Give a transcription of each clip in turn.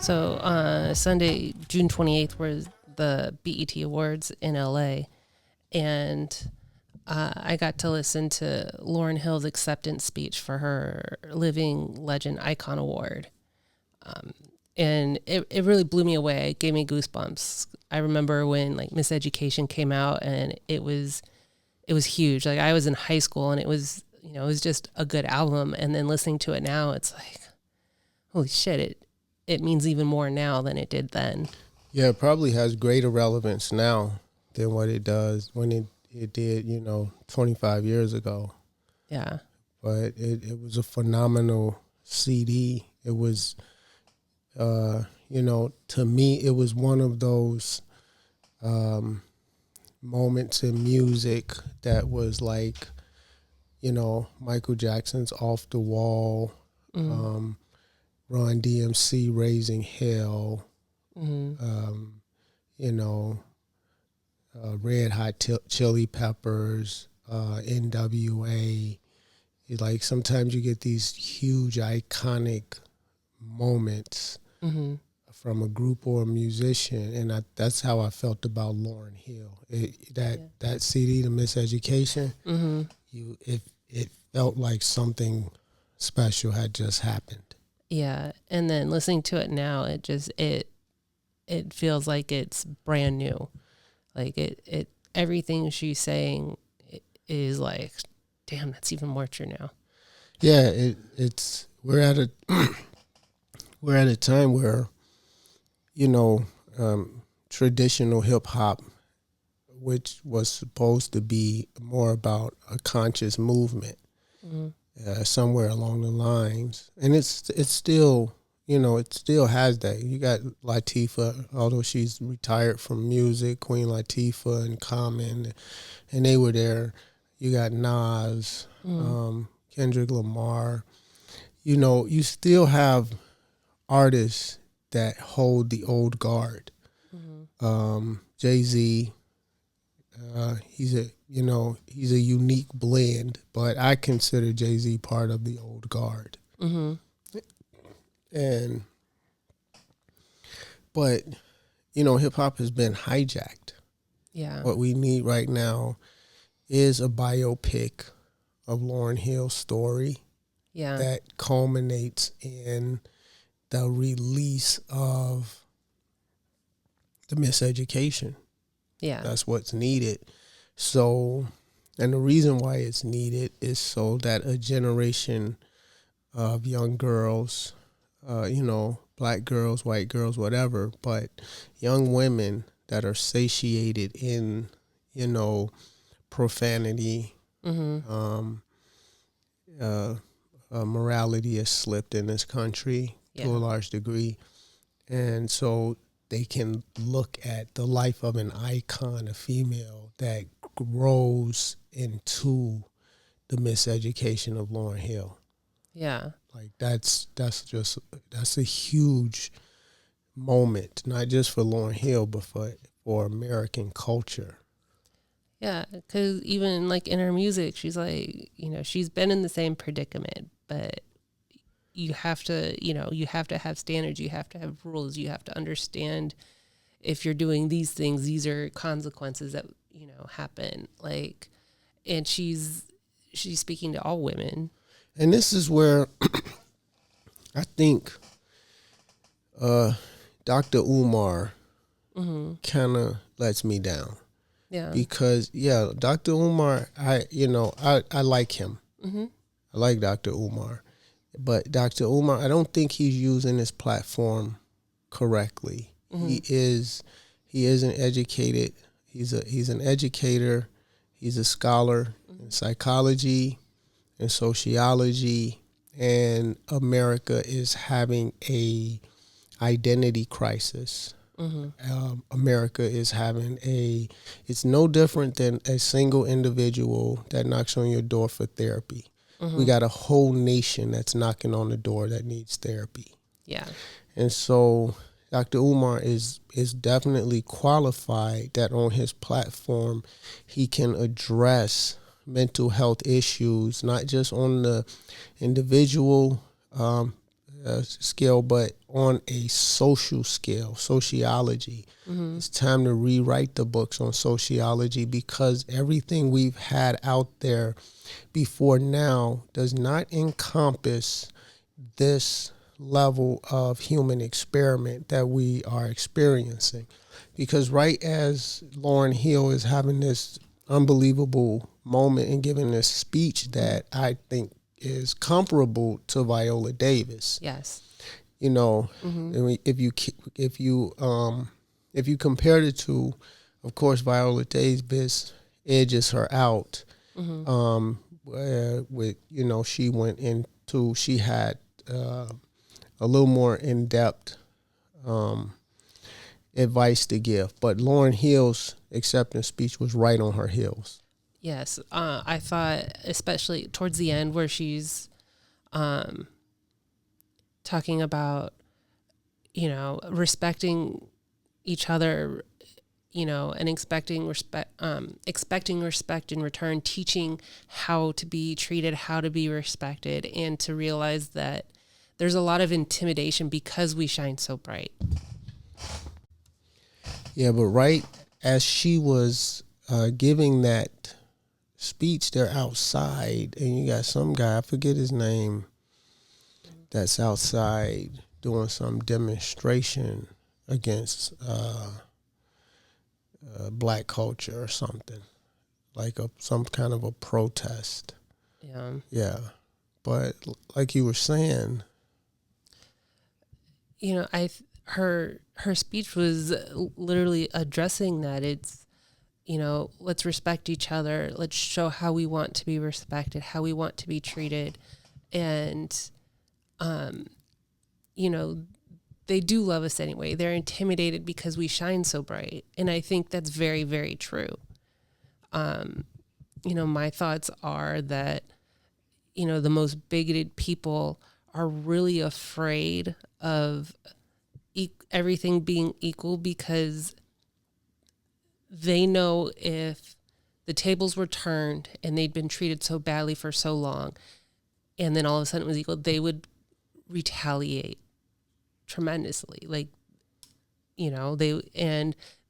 So Sunday, June 28th, was the BET Awards in LA. And I got to listen to Lauryn Hill's acceptance speech for her Living Legend Icon Award. And it really blew me away. It gave me goosebumps. I remember when like Miseducation came out, and it was huge. Like I was in high school, and it was just a good album. And then listening to it now, it's like, holy shit, it means even more now than it did then. Yeah, it probably has greater relevance now than what it does when it did, 25 years ago. Yeah. But it was a phenomenal CD. It was, to me, it was one of those moments in music that was like, Michael Jackson's Off the Wall, Run DMC Raising Hell, Red Hot Chili Peppers, NWA. Like sometimes you get these huge iconic moments from a group or a musician, and that's how I felt about Lauryn Hill. That CD, The Miseducation, it felt like something special had just happened. Yeah, and then listening to it now, it feels like it's brand new. Like it everything she's saying is like, damn, that's even more true now. Yeah, we're at a time where, traditional hip hop, which was supposed to be more about a conscious movement, somewhere along the lines, and it's still, it still has that. You got Latifah, although she's retired from music, Queen Latifah and Common, and they were there. You got Nas, Kendrick Lamar. You still have artists that hold the old guard. Jay-Z, he's a unique blend, but I consider Jay-Z part of the old guard. But hip hop has been hijacked. Yeah. What we need right now is a biopic of Lauryn Hill's story. Yeah. That culminates in the release of The Miseducation. Yeah. That's what's needed. So, and the reason why it's needed is so that a generation of young girls, black girls, white girls, whatever, but young women that are satiated in, profanity, morality has slipped in this country to a large degree. And so they can look at the life of an icon, a female that grows into the miseducation of Lauryn Hill. Yeah. Like that's a huge moment, not just for Lauryn Hill, but for American culture. Yeah, because even like in her music, she's like, she's been in the same predicament, but you have to have standards, you have to have rules, you have to understand if you're doing these things, these are consequences that, happen. Like, and she's speaking to all women. And this is where I think Dr. Umar kind of lets me down. Yeah. Because Dr. Umar, I like him. I like Dr. Umar, but Dr. Umar, I don't think he's using his platform correctly. He is an educated. He's an educator. He's a scholar in psychology and sociology, and America is having a identity crisis. America is having it's no different than a single individual that knocks on your door for therapy. We got a whole nation that's knocking on the door that needs therapy. Yeah. And so Dr. Umar is definitely qualified that on his platform he can address mental health issues, not just on the individual scale, but on a social scale, sociology. It's time to rewrite the books on sociology, because everything we've had out there before now does not encompass this level of human experiment that we are experiencing. Because right as Lauryn Hill is having this unbelievable moment and giving this speech that I think is comparable to Viola Davis. Yes. You know, I mean, if you compare the two, of course, Viola Davis edges her out. With she went into, she had a little more in depth advice to give, but Lauryn Hill's acceptance speech was right on her heels. Yes, I thought, especially towards the end, where she's talking about, respecting each other, and expecting respect in return, teaching how to be treated, how to be respected, and to realize that there's a lot of intimidation because we shine so bright. Yeah, but right as she was giving that speech, they're outside, and you got some guy, I forget his name, that's outside doing some demonstration against black culture or something, like some kind of a protest. Yeah, but like you were saying, her speech was literally addressing that. It's, let's respect each other. Let's show how we want to be respected, how we want to be treated. And, they do love us anyway. They're intimidated because we shine so bright. And I think that's very, very true. My thoughts are that, the most bigoted people are really afraid of everything being equal, because they know if the tables were turned and they'd been treated so badly for so long, and then all of a sudden it was equal, they would retaliate tremendously.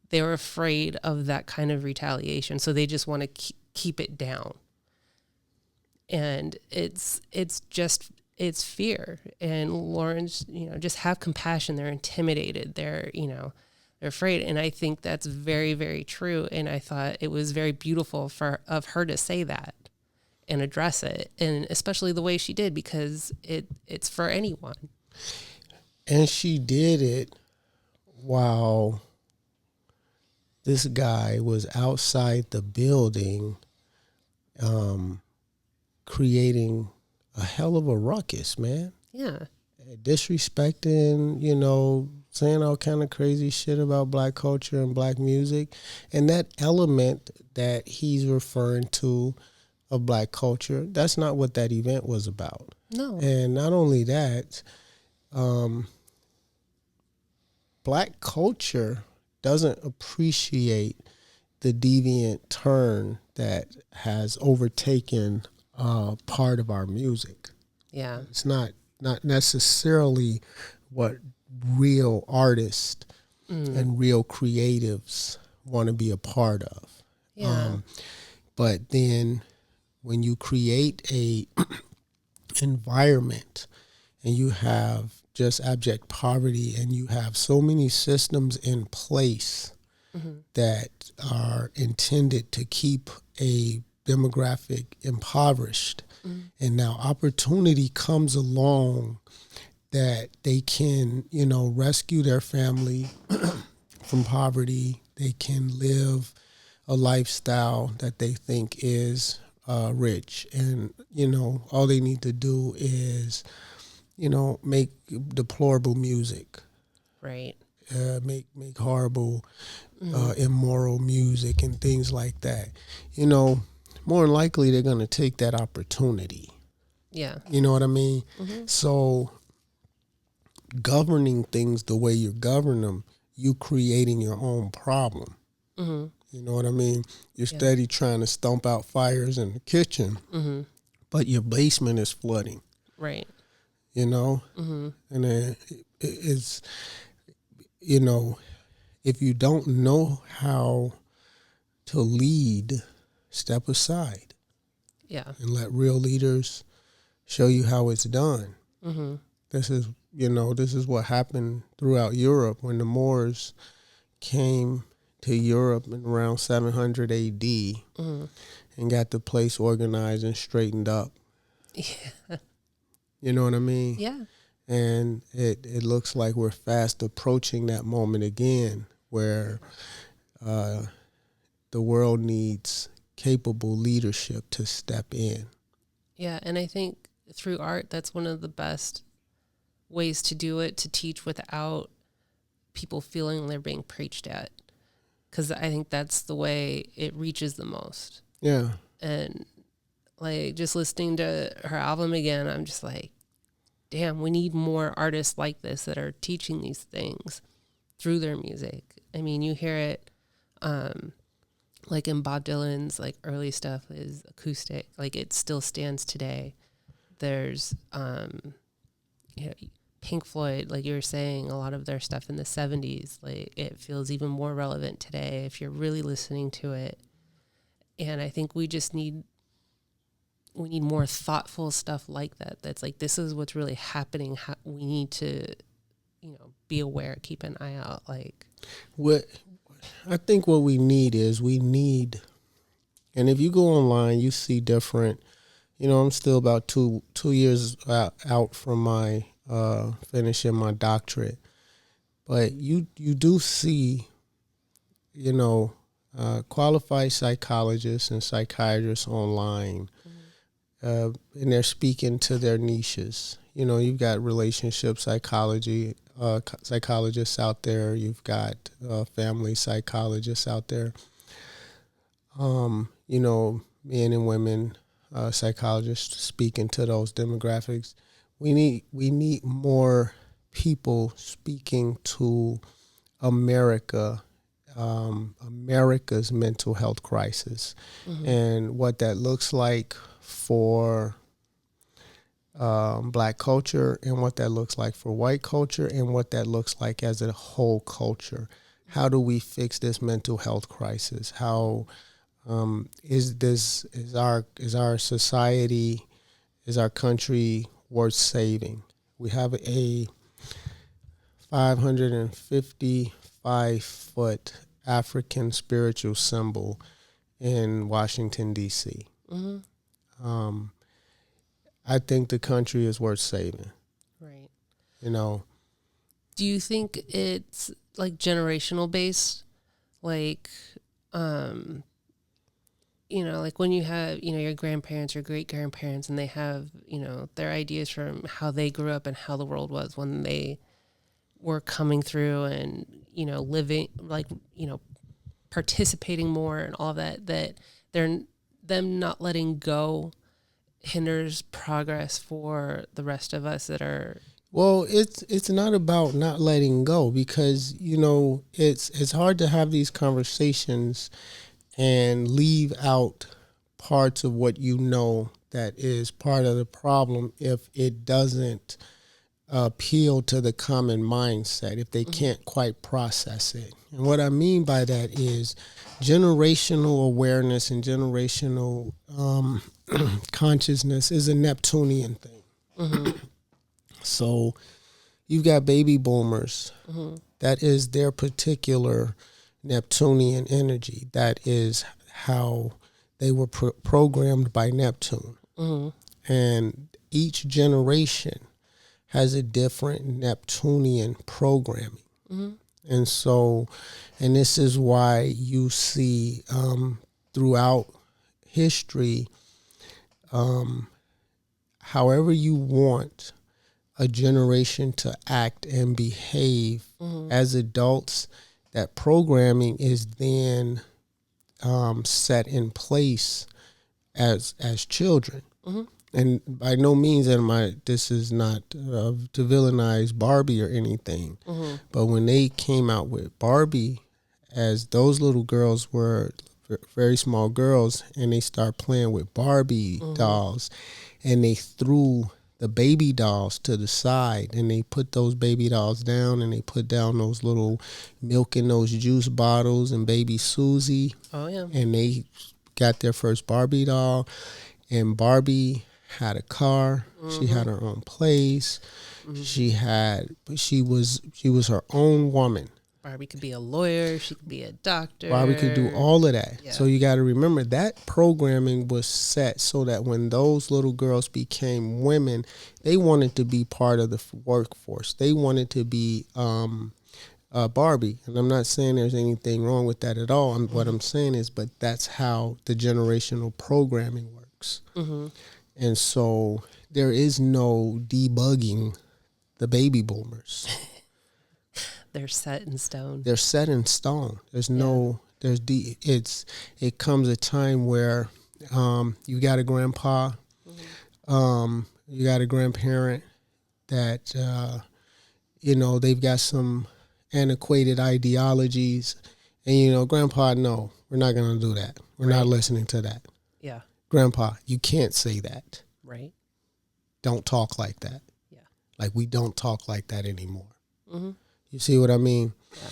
They're afraid of that kind of retaliation, so they just want to keep it down. And it's fear. And Lauryn's, just have compassion. They're intimidated. They're afraid. And I think that's very, very true. And I thought it was very beautiful of her to say that and address it, and especially the way she did, because it's for anyone. And she did it while this guy was outside the building, creating a hell of a ruckus, man. Yeah. Disrespecting, saying all kind of crazy shit about black culture and black music. And that element that he's referring to of black culture, that's not what that event was about. No. And not only that, black culture doesn't appreciate the deviant turn that has overtaken part of our music. Yeah. It's not necessarily what real artists and real creatives want to be a part of. Yeah. But then when you create a environment and you have just abject poverty and you have so many systems in place that are intended to keep a demographic impoverished, and now opportunity comes along that they can, rescue their family from poverty. They can live a lifestyle that they think is rich, and all they need to do is make deplorable music, Right. Make horrible immoral music and things like that. More than likely they're going to take that opportunity. Yeah. You know what I mean? So governing things the way you govern them, you creating your own problem. You know what I mean? You're steady trying to stomp out fires in the kitchen, but your basement is flooding. Right. you know? Mm-hmm. And then it's, you know, if you don't know how to lead, step aside Yeah. and let real leaders show you how it's done. Mm-hmm. This is, this is what happened throughout Europe when the Moors came to Europe in around 700 AD Mm-hmm. and got the place organized and straightened up. Yeah. You know what I mean? Yeah. And it looks like we're fast approaching that moment again where the world needs capable leadership to step in. Yeah. And I think through art, that's one of the best ways to do it, to teach without people feeling they're being preached at. Because I think that's the way it reaches the most. Yeah. And like just listening to her album again, I'm just like, damn, we need more artists like this that are teaching these things through their music. I mean, you hear it like in Bob Dylan's like early stuff is acoustic, like it still stands today. There's Pink Floyd, like you were saying, a lot of their stuff in the 70s, like it feels even more relevant today if you're really listening to it. And I think we need more thoughtful stuff like that. That's like, this is what's really happening. We need to, be aware, keep an eye out. Like, What I think what we need, and if you go online, you see different. I'm still about two years out from my finishing my doctorate, but you do see, qualified psychologists and psychiatrists online, and they're speaking to their niches. You've got relationship psychology psychologists out there. You've got family psychologists out there. Men and women psychologists speaking to those demographics. We need more people speaking to America's mental health crisis, and what that looks like for Black culture, and what that looks like for white culture, and what that looks like as a whole culture. How do we fix this mental health crisis? How is our society, is our country worth saving? We have a 555-foot African spiritual symbol in Washington, D.C. I think the country is worth saving. right. Do you think it's like generational based? Like, like when you have, your grandparents, your great grandparents, and they have, their ideas from how they grew up and how the world was when they were coming through and, living, like, participating more and all that them not letting go hinders progress for the rest of us that are. Well, it's not about not letting go, because it's hard to have these conversations and leave out parts of what that is part of the problem if it doesn't appeal to the common mindset, if they can't quite process it. And what I mean by that is generational awareness and generational consciousness is a Neptunian thing. So you've got baby boomers. That is their particular Neptunian energy. That is how they were programmed by Neptune. And each generation has a different Neptunian programming. And so, and this is why you see throughout history, however you want a generation to act and behave as adults, that programming is then set in place as children. And by no means this is not to villainize Barbie or anything. But when they came out with Barbie, as those little girls were very small girls, and they start playing with Barbie dolls, and they threw the baby dolls to the side, and they put those baby dolls down, and they put down those little milk in those juice bottles and baby Susie. Oh, yeah. And they got their first Barbie doll, and Barbie had a car. She had her own place. She was her own woman. Barbie could be a lawyer. She could be a doctor. Barbie could do all of that. Yeah. So you got to remember that programming was set so that when those little girls became women, they wanted to be part of the workforce. They wanted to be Barbie. And I'm not saying there's anything wrong with that at all. What I'm saying is, but that's how the generational programming works. And so there is no debugging the baby boomers. They're set in stone. They're set in stone. There's no, it comes a time where you got a grandpa, you got a grandparent that, they've got some antiquated ideologies. And, grandpa, no, we're not going to do that. We're not listening to that. Yeah. Grandpa, you can't say that. Right. Don't talk like that. Yeah. Like, we don't talk like that anymore. You see what I mean? Yeah.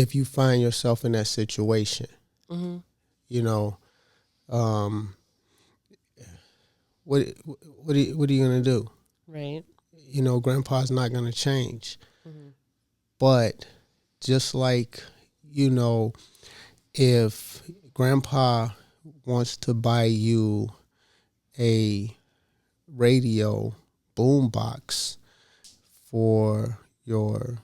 If you find yourself in that situation, what are you gonna do? Right. Grandpa's not gonna change. But just like, if grandpa wants to buy you a radio boombox for your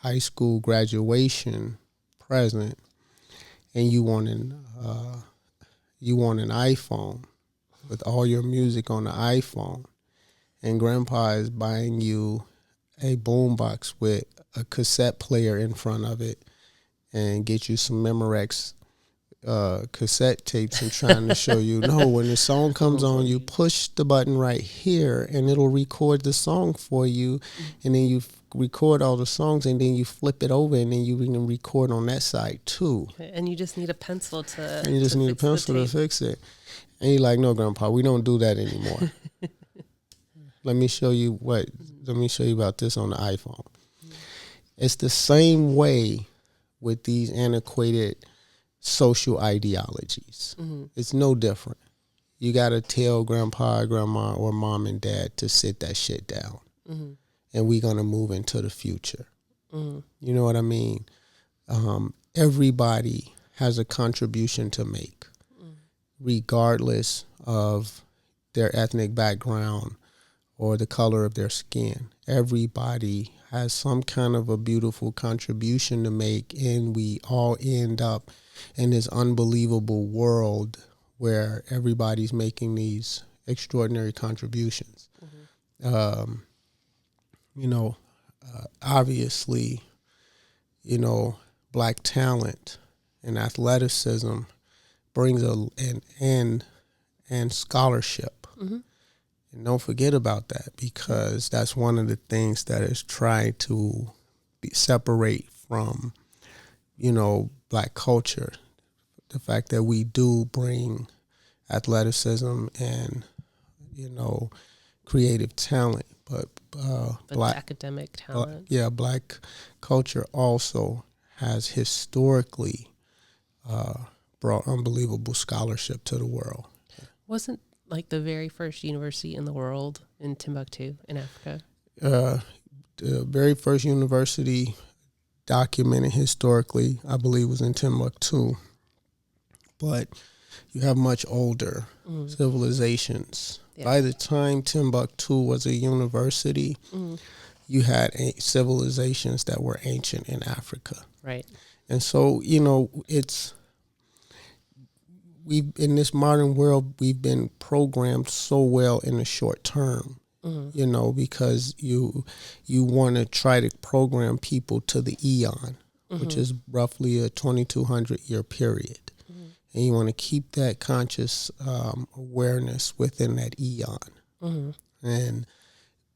high school graduation present, and you want an iPhone with all your music on the iPhone, and grandpa is buying you a boombox with a cassette player in front of it and get you some Memorex cassette tapes and trying to show you, no, when the song comes on, you push the button right here and it'll record the song for you, and then you record all the songs, and then you flip it over, and then you can record on that side too. And you just need a pencil to And you just need a pencil to fix it. And you're like, no, grandpa, we don't do that anymore. Let me show you about this on the iPhone. It's the same way with these antiquated social ideologies. It's no different. You got to tell grandpa, grandma, or mom and dad to sit that shit down. And we're going to move into the future. You know what I mean? Everybody has a contribution to make, regardless of their ethnic background or the color of their skin. Everybody has some kind of a beautiful contribution to make, and we all end up in this unbelievable world where everybody's making these extraordinary contributions. Obviously, black talent and athleticism brings and scholarship. And don't forget about that, because that's one of the things that is trying to separate from, black culture. The fact that we do bring athleticism and, creative talent, but black academic talent. Black culture also has historically brought unbelievable scholarship to the world. Wasn't like the very first university in the world in Timbuktu in Africa? The very first university documented historically, I believe, was in Timbuktu. But you have much older civilizations. Yeah. By the time Timbuktu was a university, you had civilizations that were ancient in Africa. Right. And so, in this modern world, we've been programmed so well in the short term, because you want to try to program people to the eon, which is roughly a 2,200 year period. And you want to keep that conscious awareness within that eon. And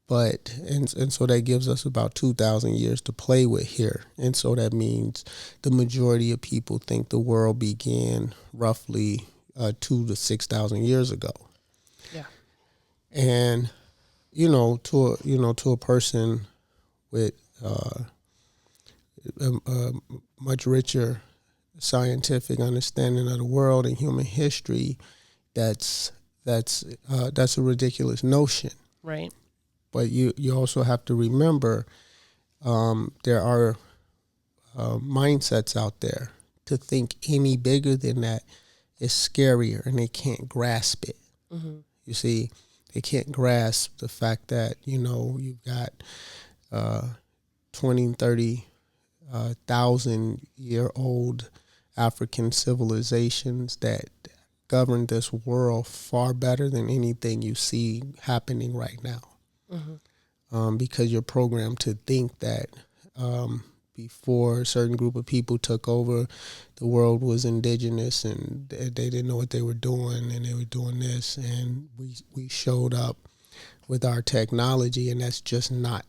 so that gives us about 2,000 years to play with here. And so that means the majority of people think the world began roughly 2,000 to 6,000 years ago. Yeah. And to a person with a much richer scientific understanding of the world and human history, that's a ridiculous notion. Right. But you also have to remember there are mindsets out there. To think any bigger than that is scarier, and they can't grasp it. Mm-hmm. You see, they can't grasp the fact that, you've got 20, 30,000-year-old African civilizations that govern this world far better than anything you see happening right now. Mm-hmm. Because you're programmed to think that before a certain group of people took over, the world was indigenous and they didn't know what they were doing, and they were doing this, and we showed up with our technology, and that's just not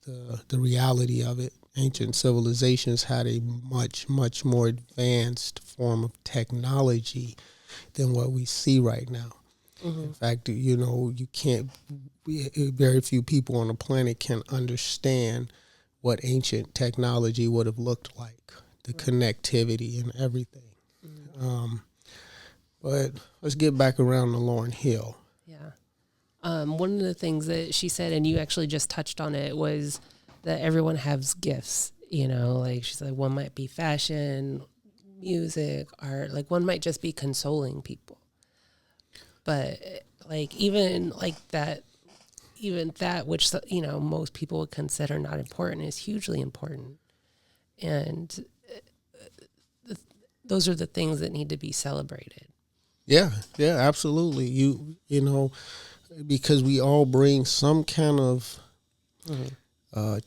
the reality of it. Ancient civilizations had a much, much more advanced form of technology than what we see right now. Mm-hmm. In fact, you can't. Very few people on the planet can understand what ancient technology would have looked like, the connectivity and everything. Mm-hmm. But let's get back around to Lauryn Hill. Yeah. One of the things that she said, and you actually just touched on it, was that everyone has gifts. Like she said, one might be fashion, music, art. Like one might just be consoling people. But like even that which most people would consider not important is hugely important, and those are the things that need to be celebrated. Yeah, absolutely. Because we all bring some kind of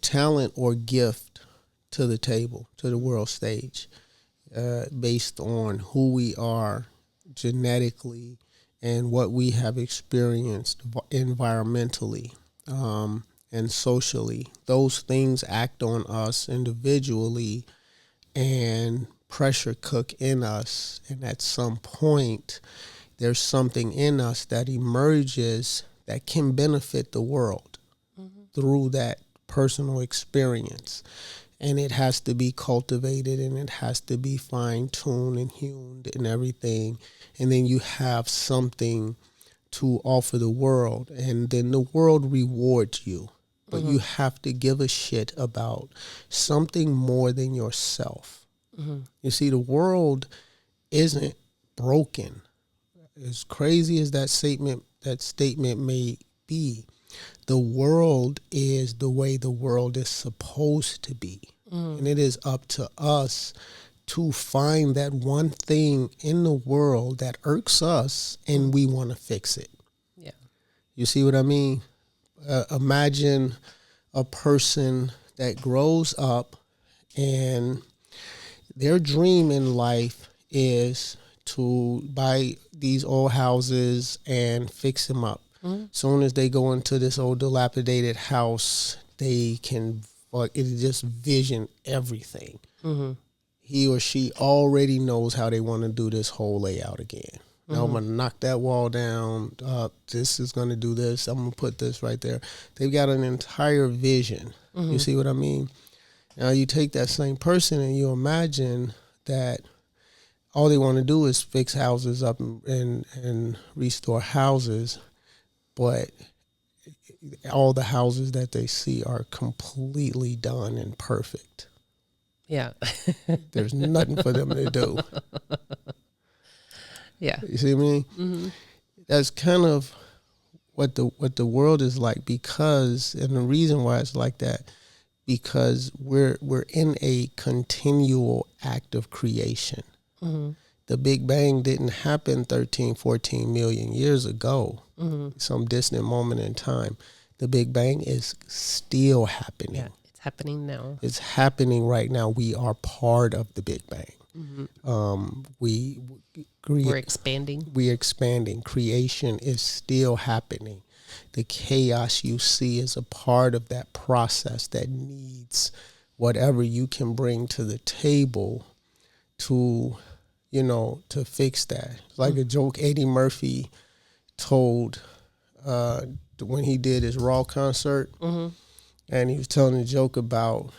talent or gift to the table, to the world stage, based on who we are genetically and what we have experienced environmentally and socially. Those things act on us individually and pressure cook in us. And at some point, there's something in us that emerges that can benefit the world through that personal experience. And it has to be cultivated, and it has to be fine-tuned and hewn and everything. And then you have something to offer the world, and then the world rewards you. But you have to give a shit about something more than yourself. Mm-hmm. You see, the world isn't broken. As crazy as that statement may be, the world is the way the world is supposed to be. And it is up to us to find that one thing in the world that irks us, and we want to fix it. Yeah. You see what I mean? Imagine a person that grows up and their dream in life is to buy these old houses and fix them up. Soon as they go into this old dilapidated house, they can just vision everything. Mm-hmm. He or she already knows how they want to do this whole layout again. Now I'm going to knock that wall down. This is going to do this. I'm going to put this right there. They've got an entire vision. You see what I mean? Now you take that same person and you imagine that all they want to do is fix houses up and restore houses, but all the houses that they see are completely done and perfect. Yeah. There's nothing for them to do. Yeah. You see what I mean? Mm-hmm. That's kind of what the world is like, because, and the reason why it's like that, because we're in a continual act of creation. Mm-hmm. The Big Bang didn't happen 13, 14 million years ago, some distant moment in time. The Big Bang is still happening. Yeah, it's happening now. It's happening right now. We are part of the Big Bang. Mm-hmm. We're expanding. We're expanding. Creation is still happening. The chaos you see is a part of that process that needs whatever you can bring to the table to fix that. It's like a joke Eddie Murphy told when he did his Raw concert, and he was telling a joke about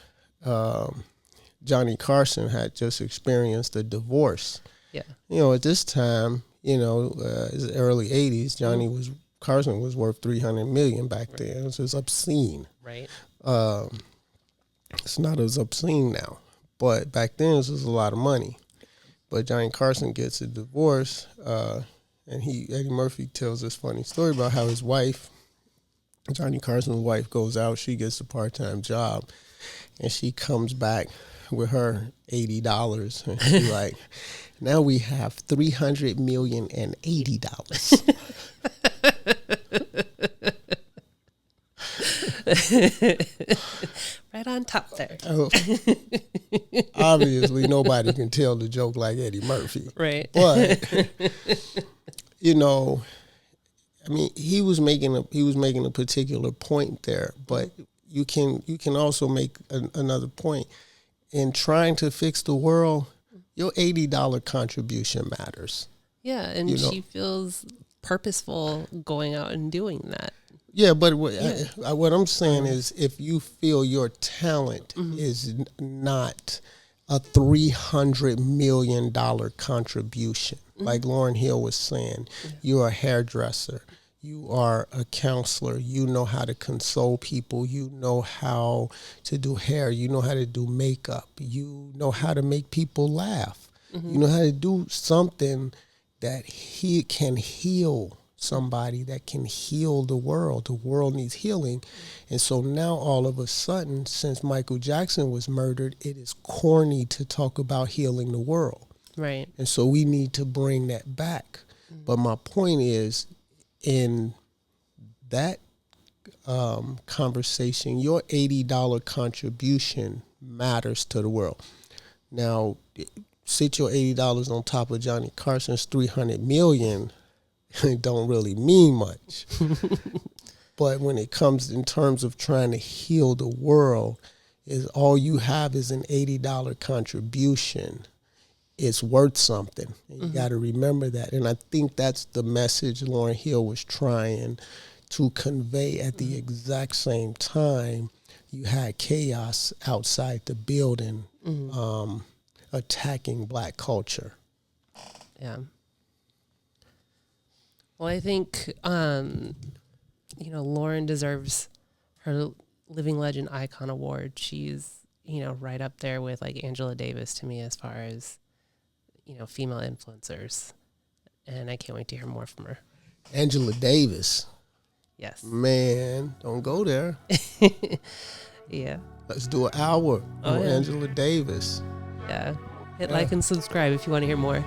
Johnny Carson had just experienced a divorce. Yeah. At this time, it's the early 80s, Carson was worth $300 million back then. It was just obscene. Right. It's not as obscene now, but back then it was a lot of money. But Johnny Carson gets a divorce, and Eddie Murphy tells this funny story about how his wife, Johnny Carson's wife, goes out. She gets a part-time job, and she comes back with her $80, and she's like, "Now we have $380,080." Right on top there. Obviously, nobody can tell the joke like Eddie Murphy, right? But he was making a particular point there. But you can also make another point in trying to fix the world. Your $80 contribution matters. Yeah, and she feels purposeful going out and doing that. Yeah, but what I'm saying is, if you feel your talent is not a $300 million contribution, like Lauryn Hill was saying, you're a hairdresser, you are a counselor, you know how to console people, you know how to do hair, you know how to do makeup, you know how to make people laugh, you know how to do something that he can heal somebody, that can heal the world. The world needs healing. And so now all of a sudden, since Michael Jackson was murdered, it is corny to talk about healing the world. Right. And so we need to bring that back. But my point is, in that conversation, your $80 contribution matters to the world. Now, sit your $80 on top of Johnny Carson's $300 million, it don't really mean much. But when it comes in terms of trying to heal the world, is all you have is an $80 contribution. It's worth something. And you got to remember that. And I think that's the message Lauryn Hill was trying to convey. At the exact same time, you had chaos outside the building attacking Black culture. Yeah. Well, I think, Lauryn deserves her Living Legend Icon Award. She's, right up there with like Angela Davis to me as far as, female influencers. And I can't wait to hear more from her. Angela Davis. Yes. Man, don't go there. Yeah. Let's do an hour on Angela Davis. Yeah. Hit like and subscribe if you want to hear more.